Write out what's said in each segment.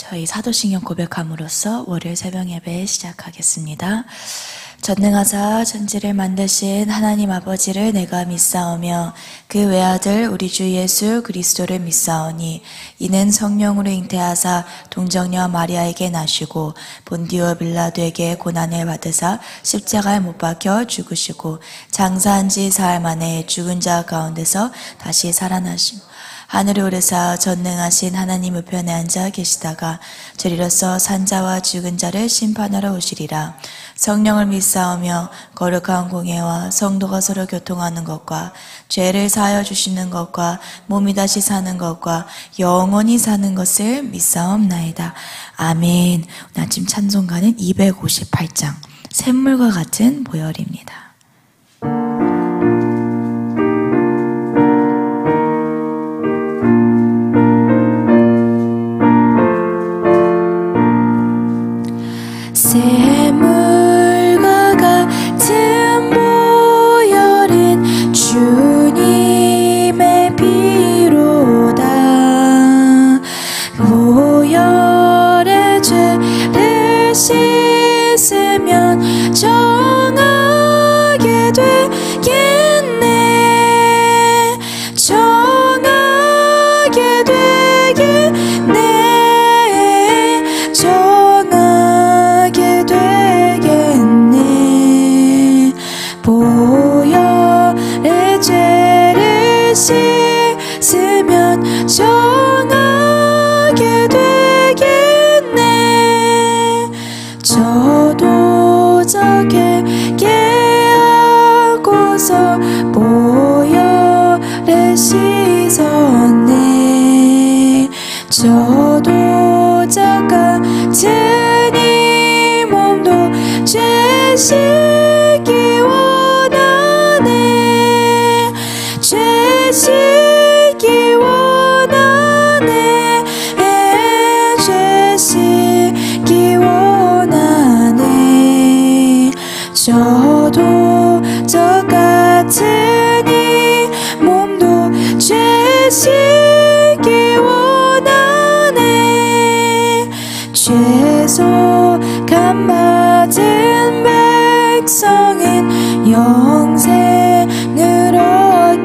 저희 사도신경 고백함으로써 월요일 새벽 예배 시작하겠습니다. 전능하사 천지를 만드신 하나님 아버지를 내가 믿사오며 그 외아들 우리 주 예수 그리스도를 믿사오니 이는 성령으로 잉태하사 동정녀 마리아에게 나시고 본디오 빌라도에게 고난을 받으사 십자가에 못 박혀 죽으시고 장사한 지 사흘 만에 죽은 자 가운데서 다시 살아나시고 하늘에 오르사 전능하신 하나님 우편에 앉아 계시다가 저리로서 산자와 죽은 자를 심판하러 오시리라. 성령을 믿사오며 거룩한 공예와 성도가 서로 교통하는 것과 죄를 사하여 주시는 것과 몸이 다시 사는 것과 영원히 사는 것을 믿사옵나이다. 아멘. 오늘 아침 찬송가는 258장 샘물과 같은 보혈입니다. 샘물과 같은 보혈은 주님의 피로다. 보혈의 죄를 씻으면 정하게 되겠네. 정하게 되겠네. 보혈의 죄를 씻으면 정하게 되겠네. 저도 저게 하고서 보혈에 씻었네. 저도 저 같은 이 몸도 죄 씻기 원하네. 죄 씻기 원하네. 죄 씻기 원하네. 저도 저 같은 이 몸도 죄 씻기 원하네. 죄속함 받은 백성은 영생을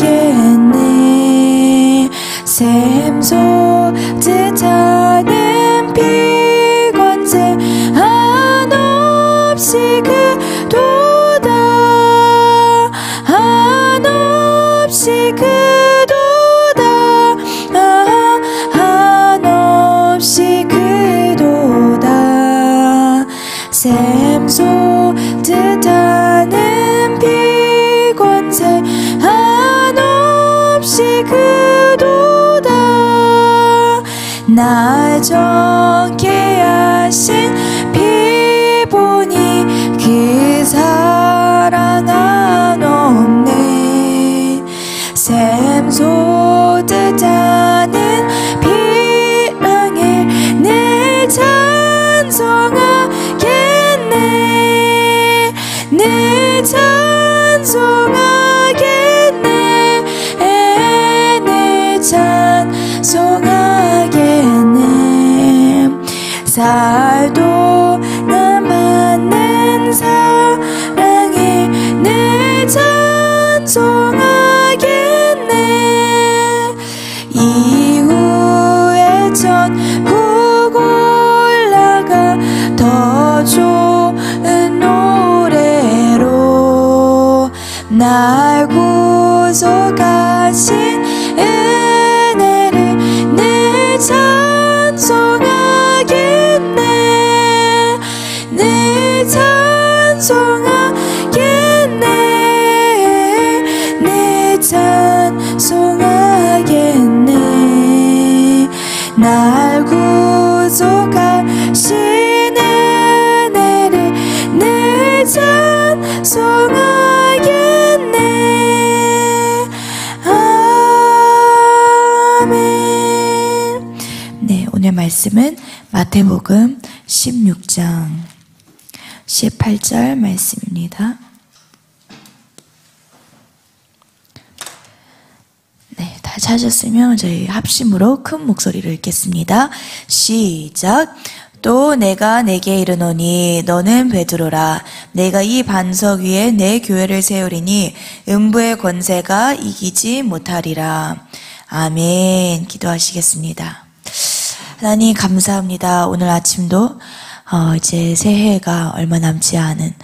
얻겠네. 샘 솟듯 하는 피관세 한없이 그도다. 한없이 그도다. 한없이 그도다. 샘 솟듯 하는 피관세 한없이 그도다. 날 정케 하신 피 보니 그 사랑 한없네. 샘 솟듯 하는 피랑에 늘 찬송하겠네. 늘 찬송하겠네. 늘 찬송하겠네. 살도 난 받는 사랑에 늘 찬송하겠네. 이후에 천국 올라가 더 좋은 노래로 날 구속하신 은혜를 늘 찬송하겠네. 늘 찬송하겠네. 늘 찬송하겠네. 날 구속하신 은혜를 늘 찬송하겠네. 아멘. 네, 오늘 말씀은 마태복음 16장 18절 말씀입니다. 네, 다 찾았으면 저희 합심으로 큰 목소리로 읽겠습니다. 시작. 또 내가 내게 이르노니 너는 베드로라. 내가 이 반석 위에 내 교회를 세우리니 음부의 권세가 이기지 못하리라. 아멘. 기도하시겠습니다. 하나님 감사합니다. 오늘 아침도 이제 새해가 얼마 남지 않은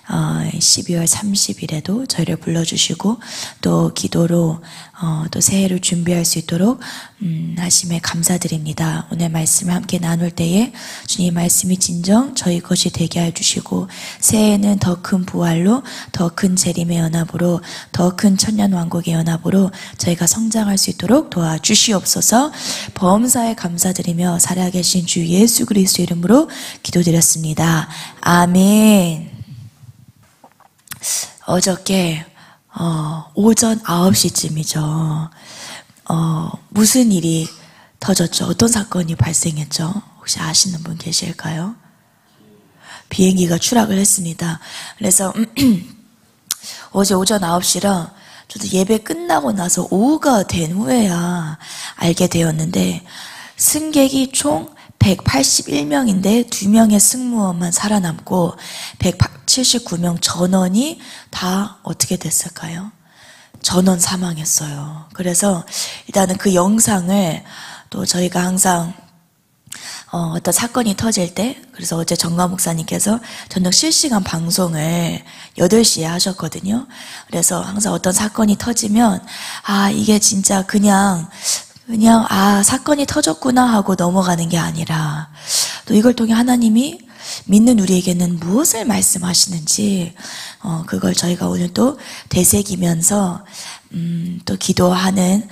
12월 30일에도 저희를 불러주시고 또 기도로 또 새해를 준비할 수 있도록 하심에 감사드립니다. 오늘 말씀을 함께 나눌 때에 주님 말씀이 진정 저희 것이 되게 해주시고 새해에는 더 큰 부활로 더 큰 재림의 연합으로 더 큰 천년왕국의 연합으로 저희가 성장할 수 있도록 도와주시옵소서. 범사에 감사드리며 살아계신 주 예수 그리스도 이름으로 기도드렸습니다. 아멘. 어저께 오전 9시쯤이죠. 무슨 일이 터졌죠? 어떤 사건이 발생했죠? 혹시 아시는 분 계실까요? 비행기가 추락을 했습니다. 그래서 어제 오전 9시라 저도 예배 끝나고 나서 오후가 된 후에야 알게 되었는데 승객이 총 181명인데 2명의 승무원만 살아남고 179명 전원이 다 어떻게 됐을까요? 전원 사망했어요. 그래서 일단은 그 영상을 또 저희가 항상 어떤 사건이 터질 때, 그래서 어제 정가 목사님께서 저녁 실시간 방송을 8시에 하셨거든요. 그래서 항상 어떤 사건이 터지면 이게 진짜 그냥 사건이 터졌구나 하고 넘어가는 게 아니라 또 이걸 통해 하나님이 믿는 우리에게는 무엇을 말씀하시는지 그걸 저희가 오늘 또 되새기면서 또 기도하는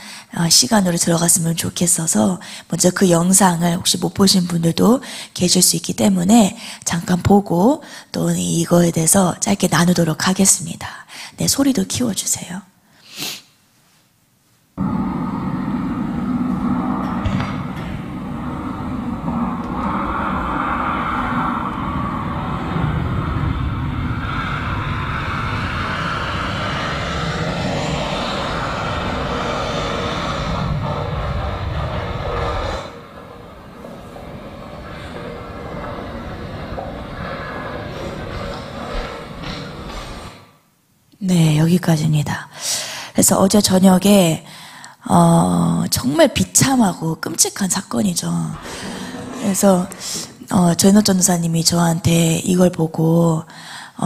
시간으로 들어갔으면 좋겠어서 먼저 그 영상을 혹시 못 보신 분들도 계실 수 있기 때문에 잠깐 보고 또 이거에 대해서 짧게 나누도록 하겠습니다. 네, 소리도 키워주세요. 네, 여기까지입니다. 그래서 어제 저녁에 정말 비참하고 끔찍한 사건이죠. 그래서 조현옥 전도사님이 저한테 이걸 보고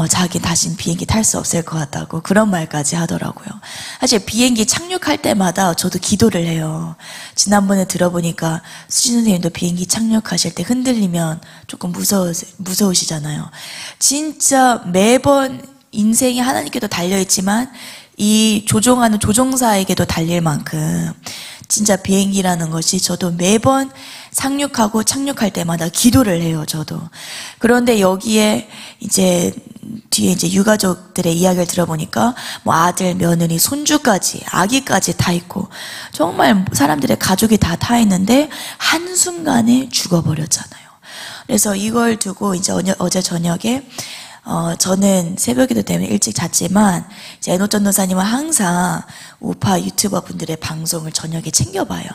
자기 다신 비행기 탈 수 없을 것 같다고 그런 말까지 하더라고요. 사실 비행기 착륙할 때마다 저도 기도를 해요. 지난번에 들어보니까 수지 선생님도 비행기 착륙하실 때 흔들리면 조금 무서우시잖아요. 진짜 매번 인생이 하나님께도 달려있지만 이 조종하는 조종사에게도 달릴 만큼 진짜 비행기라는 것이 저도 매번 상륙하고 착륙할 때마다 기도를 해요, 저도. 그런데 여기에 이제 뒤에 이제 유가족들의 이야기를 들어보니까 뭐 아들, 며느리, 손주까지, 아기까지 타 있고 정말 사람들의 가족이 다 타 있는데 한순간에 죽어버렸잖아요. 그래서 이걸 두고 이제 어제 저녁에 저는 새벽기도 때문에 일찍 잤지만 이제 애노 전도사님은 항상 우파 유튜버 분들의 방송을 저녁에 챙겨봐요.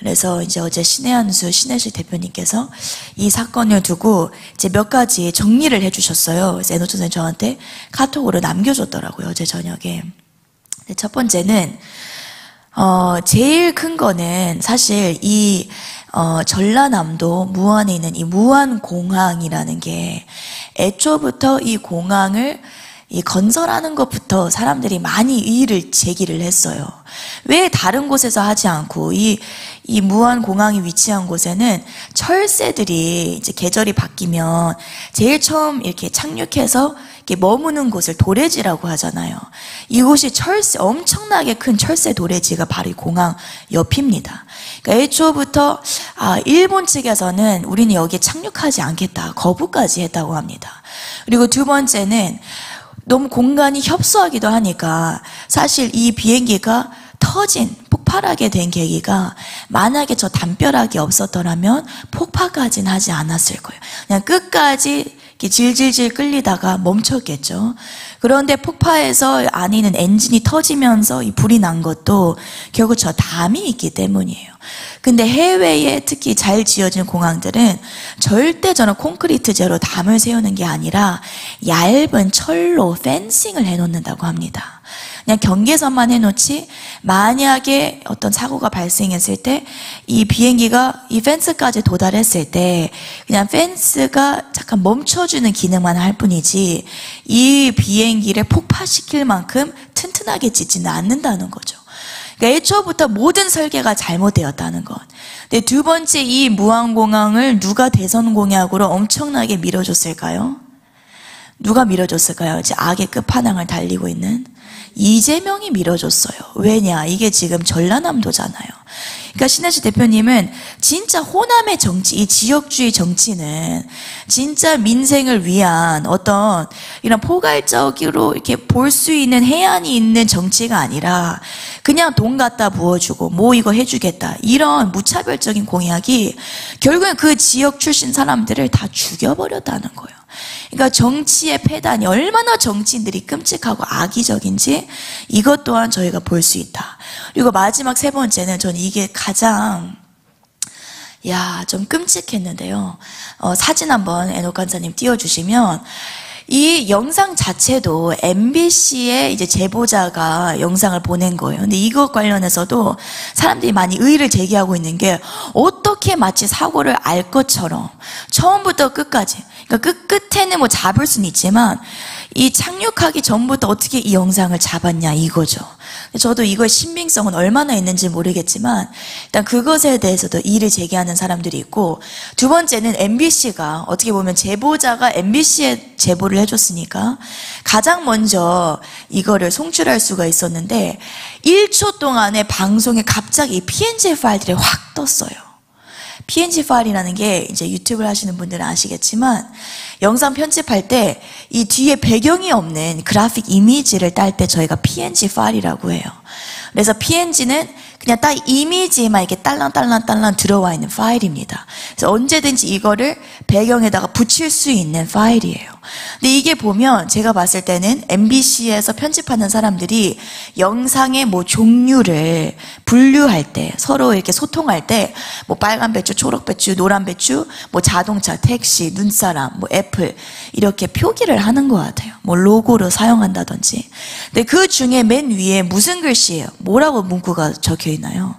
그래서 이제 어제 신혜한수 신혜식 대표님께서 이 사건을 두고 이제 몇 가지 정리를 해주셨어요. 그래서 애노 전도사님 저한테 카톡으로 남겨줬더라고요, 어제 저녁에. 첫 번째는 제일 큰 거는 사실 이 전라남도 무안에 있는 이 무안공항이라는 게 애초부터 이 공항을 건설하는 것부터 사람들이 많이 이의를 제기를 했어요. 왜 다른 곳에서 하지 않고 이 무안공항이 위치한 곳에는 철새들이 이제 계절이 바뀌면 제일 처음 이렇게 착륙해서 이렇게 머무는 곳을 도래지라고 하잖아요. 이곳이 엄청나게 큰 철새 도래지가 바로 이 공항 옆입니다. 그러니까 애초부터 일본 측에서는 우리는 여기에 착륙하지 않겠다, 거부까지 했다고 합니다. 그리고 두 번째는 너무 공간이 협소하기도 하니까 사실 이 비행기가 폭발하게 된 계기가 만약에 저 담벼락이 없었더라면 폭파까지는 하지 않았을 거예요. 그냥 끝까지 이렇게 질질질 끌리다가 멈췄겠죠. 그런데 폭파해서 안에 있는 엔진이 터지면서 이 불이 난 것도 결국 저 담이 있기 때문이에요. 근데 해외에 특히 잘 지어진 공항들은 절대 저는 콘크리트제로 담을 세우는 게 아니라 얇은 철로 펜싱을 해놓는다고 합니다. 그냥 경계선만 해놓지 만약에 어떤 사고가 발생했을 때 이 비행기가 이 펜스까지 도달했을 때 그냥 펜스가 잠깐 멈춰주는 기능만 할 뿐이지 이 비행기를 폭파시킬 만큼 튼튼하게 짓지는 않는다는 거죠. 그러니까 애초부터 모든 설계가 잘못되었다는 것. 근데 두 번째, 이 무안공항을 누가 대선 공약으로 엄청나게 밀어줬을까요? 누가 밀어줬을까요? 이제 악의 끝판왕을 달리고 있는 이재명이 밀어줬어요. 왜냐? 이게 지금 전라남도잖아요. 그러니까 신혜수 대표님은 진짜 호남의 정치, 이 지역주의 정치는 진짜 민생을 위한 어떤 이런 포괄적으로 이렇게 볼 수 있는 해안이 있는 정치가 아니라 그냥 돈 갖다 부어주고 뭐 이거 해주겠다 이런 무차별적인 공약이 결국엔 그 지역 출신 사람들을 다 죽여버렸다는 거예요. 그러니까 정치의 패단이 얼마나 정치인들이 끔찍하고 악의적인지 이것 또한 저희가 볼 수 있다. 그리고 마지막 세 번째는 저는 이게 가장 좀 끔찍했는데요. 사진 한번 애녹 간사님 띄워주시면 이 영상 자체도 MBC의 이제 제보자가 영상을 보낸 거예요. 근데 이것 관련해서도 사람들이 많이 의의를 제기하고 있는 게 어떻게 마치 사고를 알 것처럼 처음부터 끝까지, 그러니까 끝에는 뭐 잡을 수는 있지만 이 착륙하기 전부터 어떻게 이 영상을 잡았냐 이거죠. 저도 이거의 신빙성은 얼마나 있는지 모르겠지만 일단 그것에 대해서도 이의를 제기하는 사람들이 있고, 두 번째는 MBC가 어떻게 보면 제보자가 MBC에 제보를 해줬으니까 가장 먼저 이거를 송출할 수가 있었는데 1초 동안에 방송에 갑자기 PNG 파일들이 확 떴어요. PNG 파일이라는 게 이제 유튜브를 하시는 분들은 아시겠지만 영상 편집할 때 이 뒤에 배경이 없는 그래픽 이미지를 딸 때 저희가 PNG 파일이라고 해요. 그래서 PNG는 그냥 딱 이미지에만 이렇게 딸랑딸랑 들어와 있는 파일입니다. 그래서 언제든지 이거를 배경에다가 붙일 수 있는 파일이에요. 근데 이게 보면 제가 봤을 때는 MBC에서 편집하는 사람들이 영상의 뭐 종류를 분류할 때 서로 이렇게 소통할 때 뭐 빨간 배추, 초록 배추, 노란 배추, 뭐 자동차, 택시, 눈사람, 뭐 애플 이렇게 표기를 하는 것 같아요. 뭐 로고로 사용한다든지. 근데 그 중에 맨 위에 무슨 글씨예요? 뭐라고 문구가 적혀 있나요?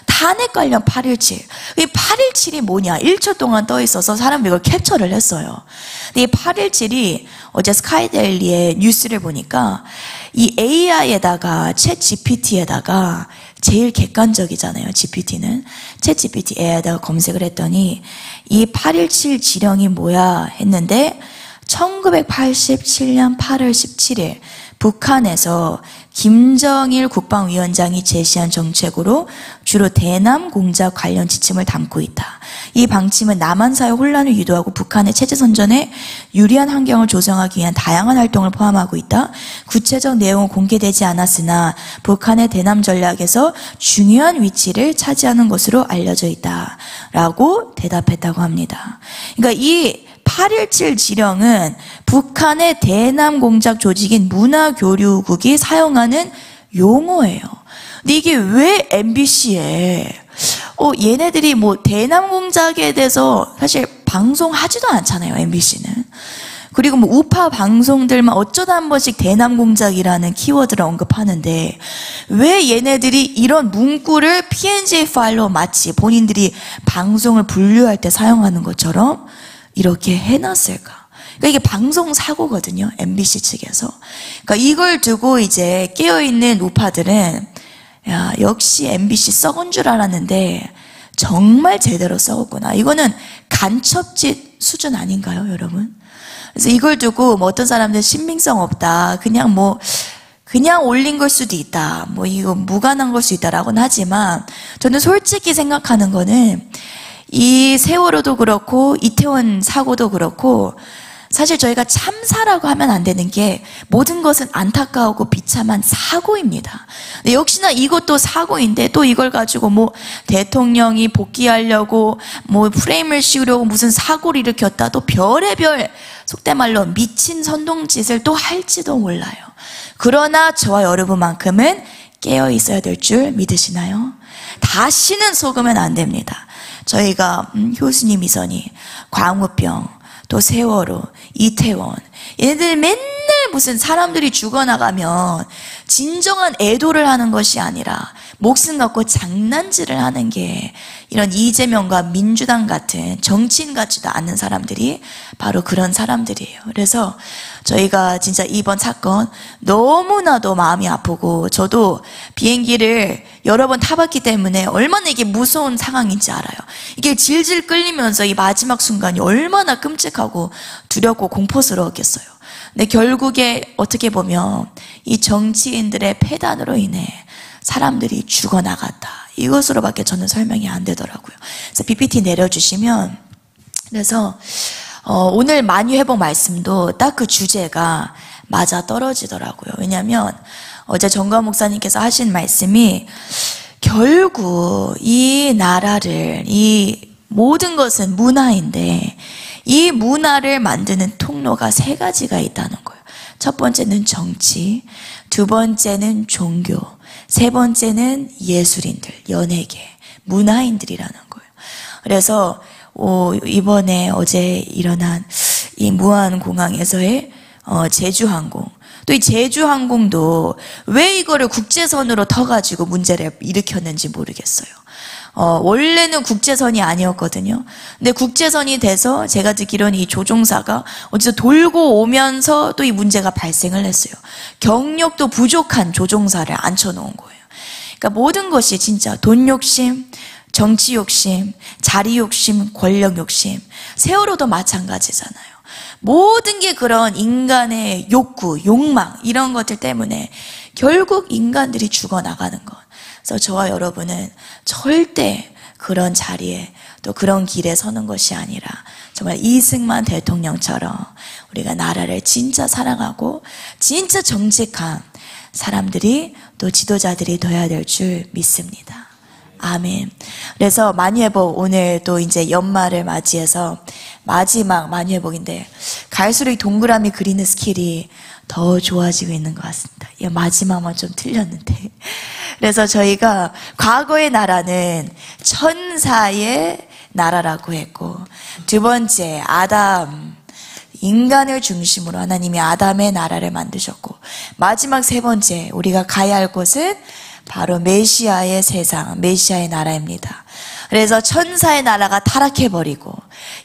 탄핵 관련 8.17. 이 8.17이 뭐냐? 1초 동안 떠 있어서 사람들이 이걸 캡처를 했어요. 근데 이 8.17이 어제 스카이데일리의 뉴스를 보니까 이 AI에다가 챗 GPT에다가 제일 객관적이잖아요. GPT는. 챗 GPT에다가 검색을 했더니 이 8.17 지령이 뭐야 했는데 1987년 8월 17일 북한에서 김정일 국방위원장이 제시한 정책으로 주로 대남 공작 관련 지침을 담고 있다. 이 방침은 남한 사회 혼란을 유도하고 북한의 체제 선전에 유리한 환경을 조성하기 위한 다양한 활동을 포함하고 있다. 구체적 내용은 공개되지 않았으나 북한의 대남 전략에서 중요한 위치를 차지하는 것으로 알려져 있다. 라고 대답했다고 합니다. 그러니까 이 8.17 지령은 북한의 대남 공작 조직인 문화교류국이 사용하는 용어예요. 근데 이게 왜 MBC에 얘네들이 뭐 대남 공작에 대해서 사실 방송하지도 않잖아요, MBC는. 그리고 뭐 우파 방송들만 어쩌다 한 번씩 대남 공작이라는 키워드를 언급하는데 왜 얘네들이 이런 문구를 PNG 파일로 마치 본인들이 방송을 분류할 때 사용하는 것처럼 이렇게 해놨을까? 그러니까 이게 방송 사고거든요, MBC 측에서. 그러니까 이걸 두고 이제 깨어있는 우파들은 야, 역시 MBC 썩은 줄 알았는데 정말 제대로 썩었구나. 이거는 간첩짓 수준 아닌가요, 여러분? 그래서 이걸 두고 뭐 어떤 사람들은 신빙성 없다. 그냥 올린 걸 수도 있다. 뭐 이거 무관한 걸 수 있다라고는 하지만 저는 솔직히 생각하는 거는 이 세월호도 그렇고 이태원 사고도 그렇고 사실 저희가 참사라고 하면 안 되는 게 모든 것은 안타까우고 비참한 사고입니다. 근데 역시나 이것도 사고인데 또 이걸 가지고 뭐 대통령이 복귀하려고 뭐 프레임을 씌우려고 무슨 사고를 일으켰다, 또 별의별 속된 말로 미친 선동짓을 또 할지도 몰라요. 그러나 저와 여러분만큼은 깨어 있어야 될 줄 믿으시나요? 다시는 속으면 안 됩니다. 저희가 효순이, 미선이, 광우병, 또 세월호, 이태원, 얘네들 맨날 무슨 사람들이 죽어나가면 진정한 애도를 하는 것이 아니라 목숨 갖고 장난질을 하는 게 이런 이재명과 민주당 같은 정치인 같지도 않은 사람들이 바로 그런 사람들이에요. 그래서 저희가 진짜 이번 사건 너무나도 마음이 아프고, 저도 비행기를 여러 번 타봤기 때문에 얼마나 이게 무서운 상황인지 알아요. 이게 질질 끌리면서 이 마지막 순간이 얼마나 끔찍하고 두렵고 공포스러웠겠어요. 근데 결국에 어떻게 보면 이 정치인들의 패단으로 인해 사람들이 죽어나갔다, 이것으로밖에 저는 설명이 안 되더라고요. 그래서 PPT 내려주시면, 그래서 오늘 만유회복 말씀도 딱 그 주제가 맞아 떨어지더라고요. 왜냐하면 어제 정관 목사님께서 하신 말씀이 결국 이 나라를, 이 모든 것은 문화인데 이 문화를 만드는 통로가 세 가지가 있다는 거예요. 첫 번째는 정치, 두 번째는 종교, 세 번째는 예술인들, 연예계, 문화인들이라는 거예요. 그래서 이번에 어제 일어난 이 무안공항에서의 제주항공, 또 이 제주항공도 왜 이거를 국제선으로 터가지고 문제를 일으켰는지 모르겠어요. 원래는 국제선이 아니었거든요. 근데 국제선이 돼서 제가 듣기로는 이 조종사가 어디서 돌고 오면서 또 이 문제가 발생을 했어요. 경력도 부족한 조종사를 앉혀놓은 거예요. 그러니까 모든 것이 진짜 돈 욕심, 정치 욕심, 자리 욕심, 권력 욕심, 세월호도 마찬가지잖아요. 모든 게 그런 인간의 욕구, 욕망, 이런 것들 때문에 결국 인간들이 죽어나가는 것. 그래서 저와 여러분은 절대 그런 자리에 또 그런 길에 서는 것이 아니라 정말 이승만 대통령처럼 우리가 나라를 진짜 사랑하고 진짜 정직한 사람들이 또 지도자들이 되어야 될 줄 믿습니다. 아멘. 그래서 만유회복, 오늘 또 이제 연말을 맞이해서 마지막 만유회복인데 갈수록 동그라미 그리는 스킬이 더 좋아지고 있는 것 같습니다. 마지막만 좀 틀렸는데. 그래서 저희가 과거의 나라는 천사의 나라라고 했고, 두 번째 아담, 인간을 중심으로 하나님이 아담의 나라를 만드셨고, 마지막 세 번째 우리가 가야 할 곳은 바로 메시아의 세상, 메시아의 나라입니다. 그래서 천사의 나라가 타락해버리고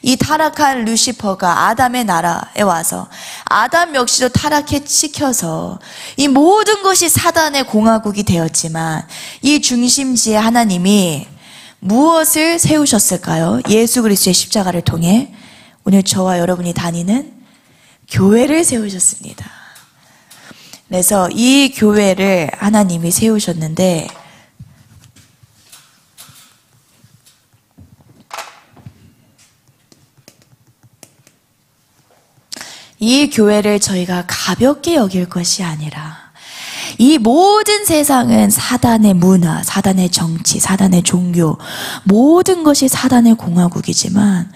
이 타락한 루시퍼가 아담의 나라에 와서 아담 역시도 타락시켜서 이 모든 것이 사단의 공화국이 되었지만, 이 중심지에 하나님이 무엇을 세우셨을까요? 예수 그리스도의 십자가를 통해 오늘 저와 여러분이 다니는 교회를 세우셨습니다. 그래서 이 교회를 하나님이 세우셨는데, 이 교회를 저희가 가볍게 여길 것이 아니라 이 모든 세상은 사단의 문화, 사단의 정치, 사단의 종교, 모든 것이 사단의 공화국이지만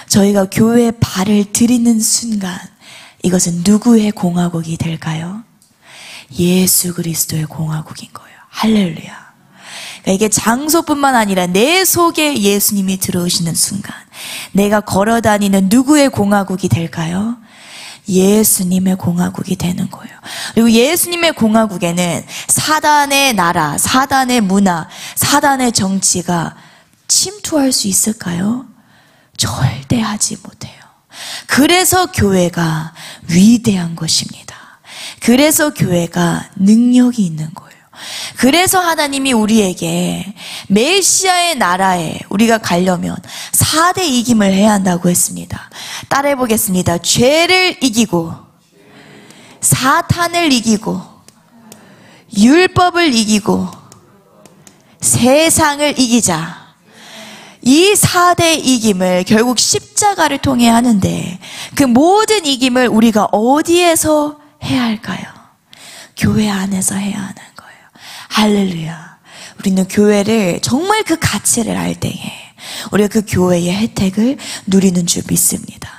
저희가 교회에 발을 들이는 순간 이것은 누구의 공화국이 될까요? 예수 그리스도의 공화국인 거예요. 할렐루야. 그러니까 이게 장소뿐만 아니라 내 속에 예수님이 들어오시는 순간 내가 걸어다니는 누구의 공화국이 될까요? 예수님의 공화국이 되는 거예요. 그리고 예수님의 공화국에는 사단의 나라, 사단의 문화, 사단의 정치가 침투할 수 있을까요? 절대 하지 못해요. 그래서 교회가 위대한 것입니다. 그래서 교회가 능력이 있는 거예요. 그래서 하나님이 우리에게 메시아의 나라에 우리가 가려면 4대 이김을 해야 한다고 했습니다. 따라해 보겠습니다. 죄를 이기고, 사탄을 이기고, 율법을 이기고, 세상을 이기자. 이 4대 이김을 결국 십자가를 통해 하는데 그 모든 이김을 우리가 어디에서 해야 할까요? 교회 안에서 해야 하는 거예요. 할렐루야. 우리는 교회를 정말 그 가치를 알 때에 우리가 그 교회의 혜택을 누리는 줄 믿습니다.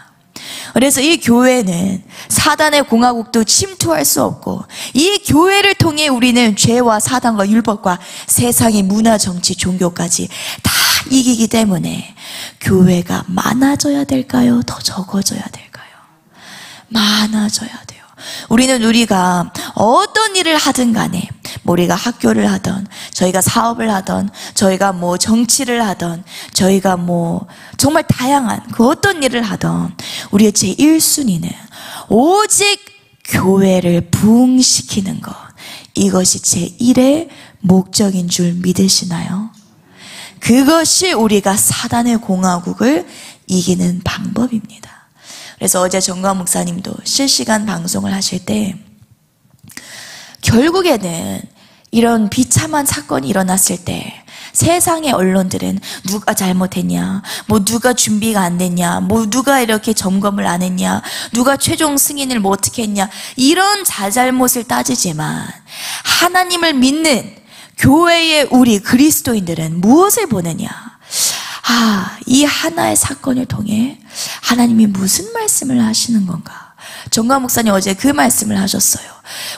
그래서 이 교회는 사단의 공화국도 침투할 수 없고 이 교회를 통해 우리는 죄와 사단과 율법과 세상의 문화, 정치, 종교까지 다 이기기 때문에 교회가 많아져야 될까요? 더 적어져야 될까요? 많아져야 돼요. 우리가 어떤 일을 하든 간에 우리가 학교를 하던 저희가 사업을 하던 저희가 정치를 하던 저희가 정말 다양한 그 어떤 일을 하던 우리의 제1순위는 오직 교회를 부흥시키는 것, 이것이 제1의 목적인 줄 믿으시나요? 그것이 우리가 사단의 공화국을 이기는 방법입니다. 그래서 어제 정광 목사님도 실시간 방송을 하실 때 결국에는 이런 비참한 사건이 일어났을 때 세상의 언론들은 누가 잘못했냐, 누가 준비가 안 됐냐, 누가 이렇게 점검을 안 했냐, 누가 최종 승인을 어떻게 했냐, 이런 자잘못을 따지지만 하나님을 믿는 교회의 우리 그리스도인들은 무엇을 보느냐? 이 하나의 사건을 통해 하나님이 무슨 말씀을 하시는 건가? 정광 목사님 어제 그 말씀을 하셨어요.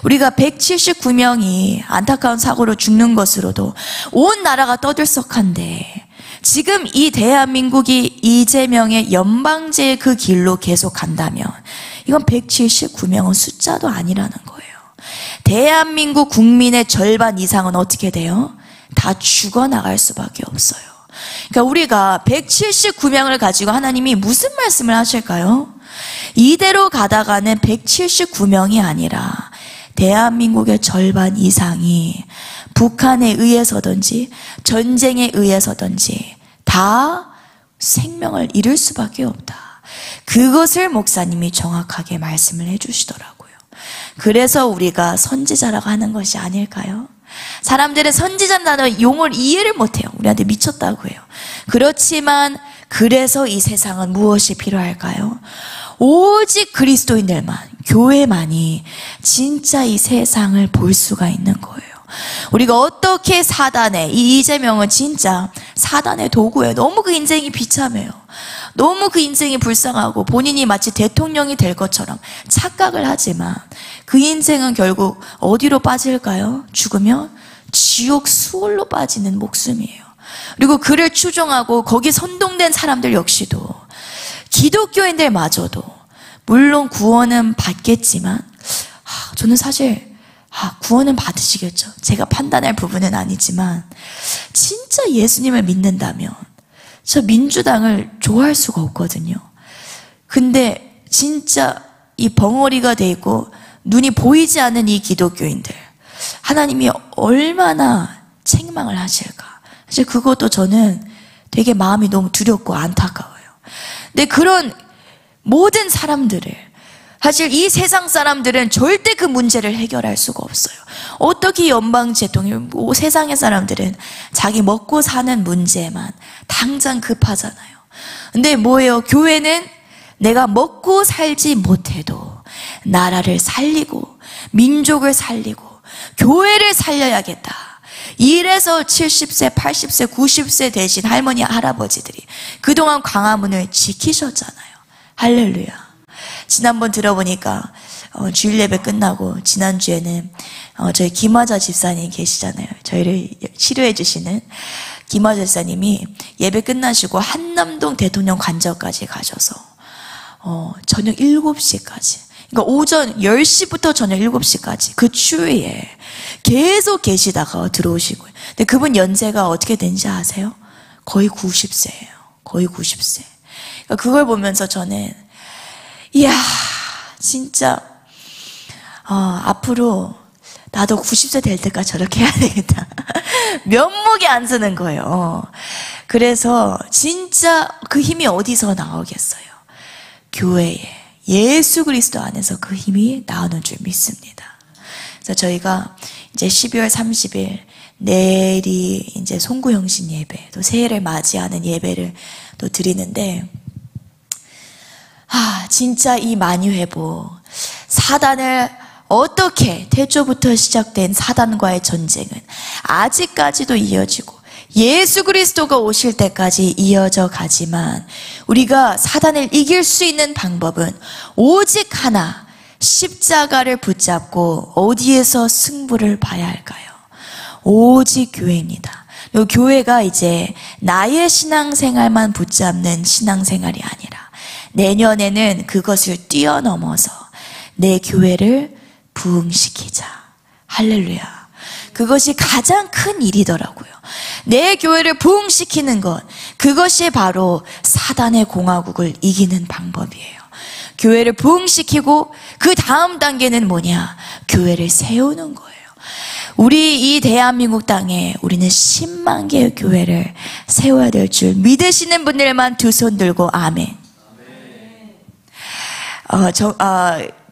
우리가 179명이 안타까운 사고로 죽는 것으로도 온 나라가 떠들썩한데 지금 이 대한민국이 이재명의 연방제의 그 길로 계속 간다면 이건 179명은 숫자도 아니라는 거예요. 대한민국 국민의 절반 이상은 어떻게 돼요? 다 죽어나갈 수밖에 없어요. 그러니까 우리가 179명을 가지고 하나님이 무슨 말씀을 하실까요? 이대로 가다가는 179명이 아니라 대한민국의 절반 이상이 북한에 의해서든지 전쟁에 의해서든지 다 생명을 잃을 수밖에 없다. 그것을 목사님이 정확하게 말씀을 해주시더라고요. 그래서 우리가 선지자라고 하는 것이 아닐까요? 사람들은 선지자라는 용어를 이해를 못해요. 우리한테 미쳤다고 해요. 그렇지만 그래서 이 세상은 무엇이 필요할까요? 오직 그리스도인들만, 교회만이 진짜 이 세상을 볼 수가 있는 거예요. 우리가 어떻게 이 이재명은 진짜 사단의 도구예요. 너무 그 인생이 비참해요. 너무 그 인생이 불쌍하고 본인이 마치 대통령이 될 것처럼 착각을 하지만 그 인생은 결국 어디로 빠질까요? 죽으면 지옥 수월로 빠지는 목숨이에요. 그리고 그를 추종하고 거기 선동된 사람들 역시도 기독교인들마저도 물론 구원은 받겠지만 저는 사실 구원은 받으시겠죠. 제가 판단할 부분은 아니지만 진짜 예수님을 믿는다면 저 민주당을 좋아할 수가 없거든요. 근데 진짜 이 벙어리가 돼 있고 눈이 보이지 않는 이 기독교인들 하나님이 얼마나 책망을 하실까. 사실 그것도 저는 되게 마음이 너무 두렵고 안타까워요. 근데 그런 모든 사람들을 사실 이 세상 사람들은 절대 그 문제를 해결할 수가 없어요. 어떻게 연방 대통령, 세상의 사람들은 자기 먹고 사는 문제만 당장 급하잖아요. 근데 뭐예요? 교회는 내가 먹고 살지 못해도 나라를 살리고 민족을 살리고 교회를 살려야겠다. 이래서 70세, 80세, 90세 되신 할머니, 할아버지들이 그동안 광화문을 지키셨잖아요. 할렐루야. 지난번 들어보니까 주일 예배 끝나고 지난주에는 저희 김화자 집사님 계시잖아요. 저희를 치료해 주시는 김화자 집사님이 예배 끝나시고 한남동 대통령 관저까지 가셔서 저녁 7시까지, 그러니까 오전 10시부터 저녁 7시까지 그 추위에 계속 계시다가 들어오시고요. 근데 그분 연세가 어떻게 되는지 아세요? 거의 90세예요. 거의 90세. 그러니까 그걸 보면서 저는 이야, 진짜 앞으로 나도 90세 될 때까지 저렇게 해야 되겠다. 면목이 안 서는 거예요. 그래서 진짜 그 힘이 어디서 나오겠어요? 교회에, 예수 그리스도 안에서 그 힘이 나오는 줄 믿습니다. 그래서 저희가 이제 12월 30일 내일이 이제 송구영신 예배, 또 새해를 맞이하는 예배를 또 드리는데, 진짜 이 만유회복, 사단을 어떻게 태초부터 시작된 사단과의 전쟁은 아직까지도 이어지고 예수 그리스도가 오실 때까지 이어져 가지만, 우리가 사단을 이길 수 있는 방법은 오직 하나, 십자가를 붙잡고 어디에서 승부를 봐야 할까요? 오직 교회입니다. 이 교회가 이제 나의 신앙생활만 붙잡는 신앙생활이 아니라 내년에는 그것을 뛰어넘어서 내 교회를 부흥시키자. 할렐루야. 그것이 가장 큰 일이더라고요. 내 교회를 부흥시키는 것, 그것이 바로 사단의 공화국을 이기는 방법이에요. 교회를 부흥시키고 그 다음 단계는 뭐냐? 교회를 세우는 거예요. 우리 이 대한민국 땅에 우리는 10만 개의 교회를 세워야 될 줄 믿으시는 분들만 두 손 들고 아멘.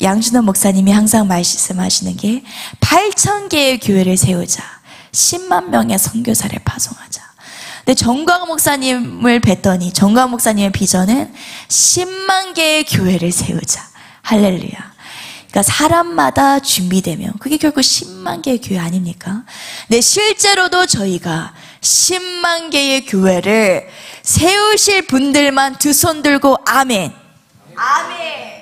양준호 목사님이 항상 말씀하시는 게 8천 개의 교회를 세우자, 10만 명의 선교사를 파송하자. 근데 정광 목사님을 뵀더니 정광 목사님의 비전은 10만 개의 교회를 세우자. 할렐루야. 그러니까 사람마다 준비되면 그게 결국 10만 개의 교회 아닙니까? 근데 실제로도 저희가 10만 개의 교회를 세우실 분들만 두 손 들고 아멘. 아멘.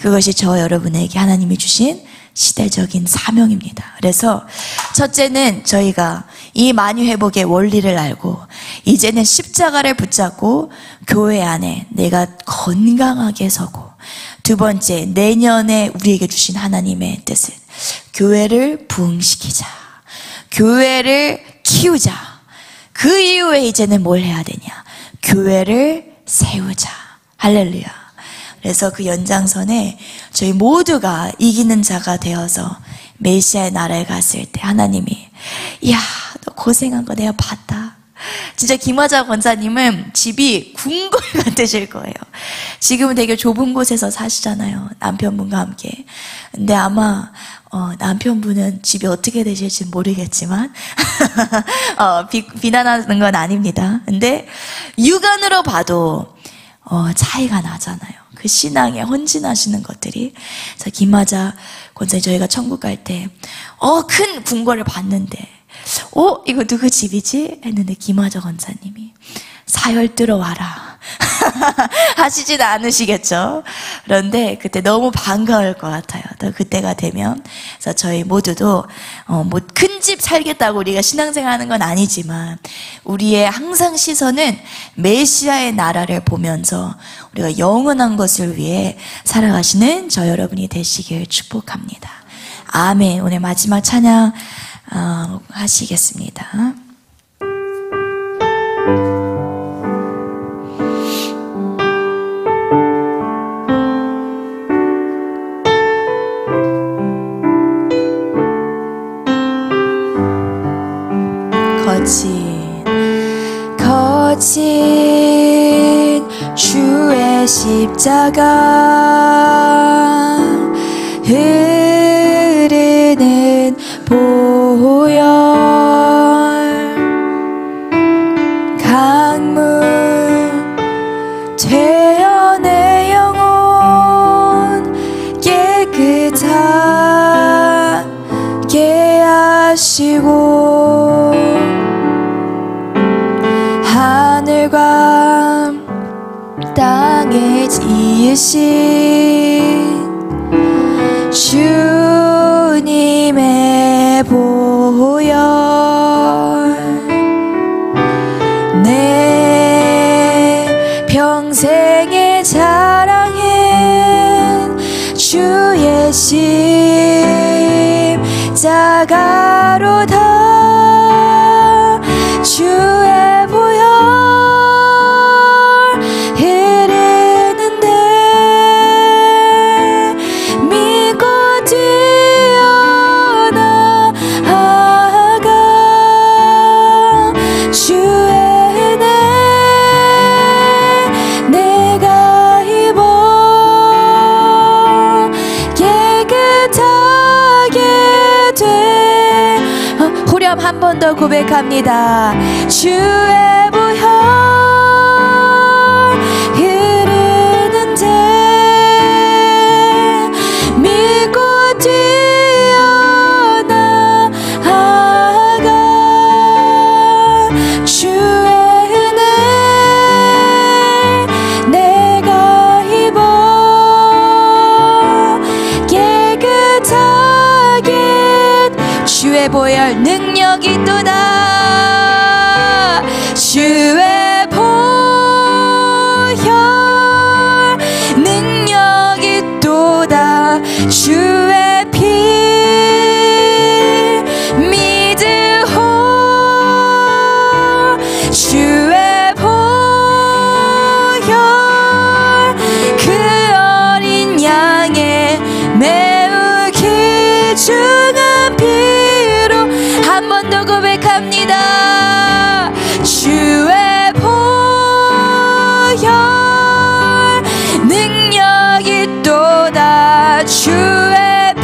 그것이 저 여러분에게 하나님이 주신 시대적인 사명입니다. 그래서 첫째는 저희가 이 만유회복의 원리를 알고 이제는 십자가를 붙잡고 교회 안에 내가 건강하게 서고, 두 번째, 내년에 우리에게 주신 하나님의 뜻은 교회를 부흥시키자, 교회를 키우자. 그 이후에 이제는 뭘 해야 되냐? 교회를 세우자. 할렐루야. 그래서 그 연장선에 저희 모두가 이기는 자가 되어서 메시아의 나라에 갔을 때 하나님이, 이야, 너 고생한 거 내가 봤다. 진짜 김화자 권사님은 집이 궁궐 같으실 거예요. 지금은 되게 좁은 곳에서 사시잖아요, 남편분과 함께. 근데 아마 남편분은 집이 어떻게 되실지 모르겠지만 비난하는 건 아닙니다. 근데 육안으로 봐도 차이가 나잖아요. 그 신앙에 헌신하시는 것들이. 그래서 김하자 권사님, 저희가 천국 갈 때 큰 궁궐을 봤는데 이거 누구 집이지? 했는데 김하자 권사님이 사열 들어와라 하시진 않으시겠죠? 그런데 그때 너무 반가울 것 같아요. 또 그때가 되면. 그래서 저희 모두도 뭐 큰 집 살겠다고 우리가 신앙생활하는 건 아니지만, 우리의 항상 시선은 메시아의 나라를 보면서 우리가 영원한 것을 위해 살아가시는 저 여러분이 되시길 축복합니다. 아멘. 오늘 마지막 찬양 하시겠습니다. 거친 주의 십자가 흐르는 보혈, 강물 되어 내 영혼 깨끗하게 하시고, 하늘과 땅에 지으신 주님의 보혈, 내 평생의 자랑은 주의 십자가로다. 주의 보혈 흐르는데 믿고 한 번 더 고백합니다. 주의 보혈 흐르는데 믿고 뛰어나아가 주의 은혜 내가 입어 깨끗하게 주의 보혈 능력이 있도다. 주의 보혈 능력이 있도다. 주의 피 믿으오. 주의 보혈 그 어린 양의 매우 귀중한 피로 한 번 더 고백합니다. 주의 보혈 능력이 있도다. 주의 피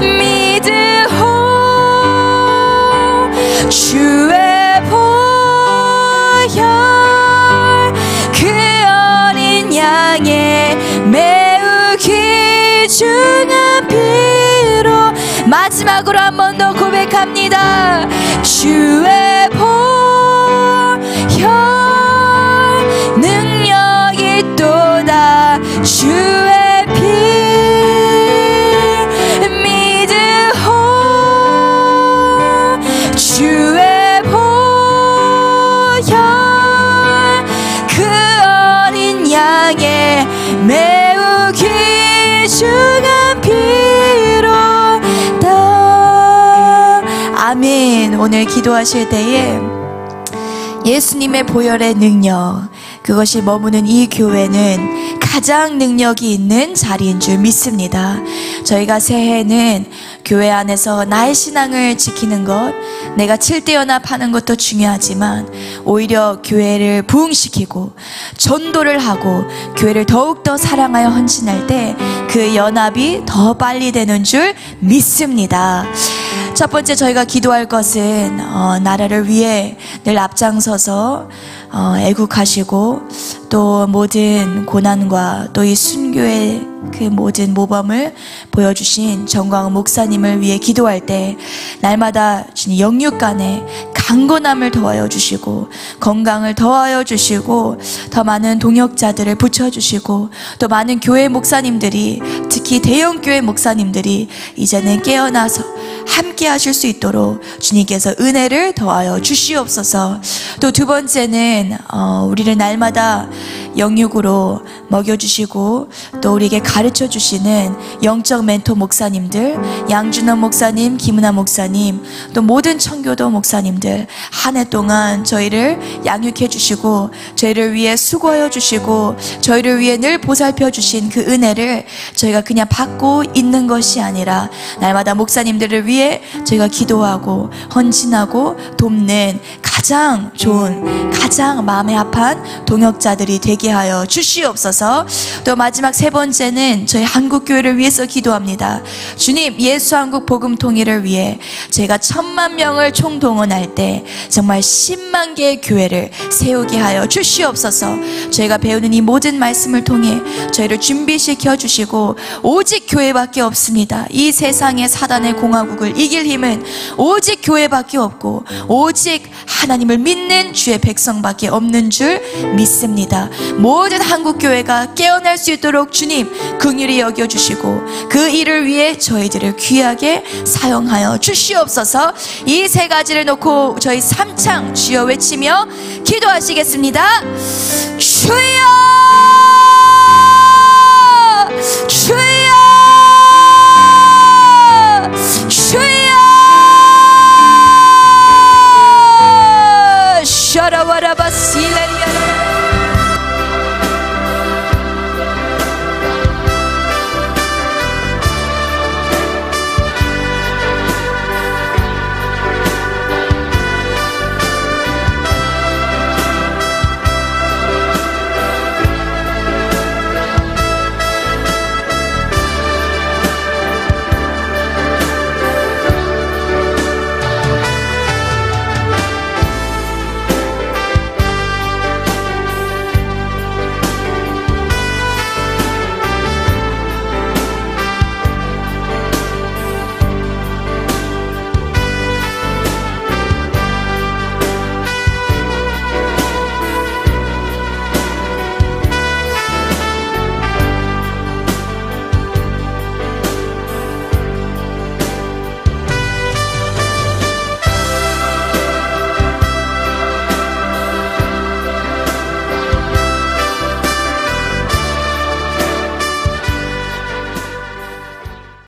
믿으오. 주의 보혈 그 어린 양의 매우 귀중한 피로 마지막으로 한 번 더 고백합니다. 주의 보혈 능력이 있도다. 주의 피 믿으오. 주의 보혈 그 어린 양의 매우 귀중한 피로다. 아멘. 오늘 기도하실 때에 예수님의 보혈의 능력, 그것이 머무는 이 교회는 가장 능력이 있는 자리인 줄 믿습니다. 저희가 새해에는 교회 안에서 나의 신앙을 지키는 것, 내가 7대 연합하는 것도 중요하지만 오히려 교회를 부흥시키고 전도를 하고 교회를 더욱더 사랑하여 헌신할 때 그 연합이 더 빨리 되는 줄 믿습니다. 첫 번째 저희가 기도할 것은 나라를 위해 늘 앞장서서 애국하시고 또 모든 고난과 또 이 순교의 그 모든 모범을 보여주신 정광훈 목사님을 위해 기도할 때 날마다 주님 영육간에 강건함을 더하여 주시고 건강을 더하여 주시고 더 많은 동역자들을 붙여주시고 또 많은 교회 목사님들이, 특히 대형교회 목사님들이 이제는 깨어나서 함께 하실 수 있도록 주님께서 은혜를 더하여 주시옵소서. 또 두 번째는 우리를 날마다 영육으로 먹여주시고 또 우리에게 가르쳐 주시는 영적 멘토 목사님들, 양준원 목사님, 김은아 목사님, 또 모든 청교도 목사님들 한 해 동안 저희를 양육해 주시고 저희를 위해 수고하여 주시고 저희를 위해 늘 보살펴 주신 그 은혜를 저희가 그냥 받고 있는 것이 아니라 날마다 목사님들을 위해 저희가 기도하고 헌신하고 돕는 가장 좋은, 가장 마음에 합한 동역자들이 되게 하여 주시옵소서. 또 마지막 세 번째는 저희 한국교회를 위해서 기도합니다. 주님, 예수 한국 복음 통일을 위해 저희가 1000만 명을 총동원할 때 정말 10만 개의 교회를 세우게 하여 주시옵소서. 저희가 배우는 이 모든 말씀을 통해 저희를 준비시켜 주시고 오직 교회밖에 없습니다. 이 세상의 사단의 공화국을 이길 힘은 오직 교회밖에 없고 오직 하나님을 믿는 주의 백성밖에 없는 줄 믿습니다. 모든 한국교회가 깨어날 수 있도록 주님 긍휼히 여겨주시고 그 일을 위해 저희들을 귀하게 사용하여 주시옵소서. 이 세 가지를 놓고 저희 삼창 주여 외치며 기도하시겠습니다. 주여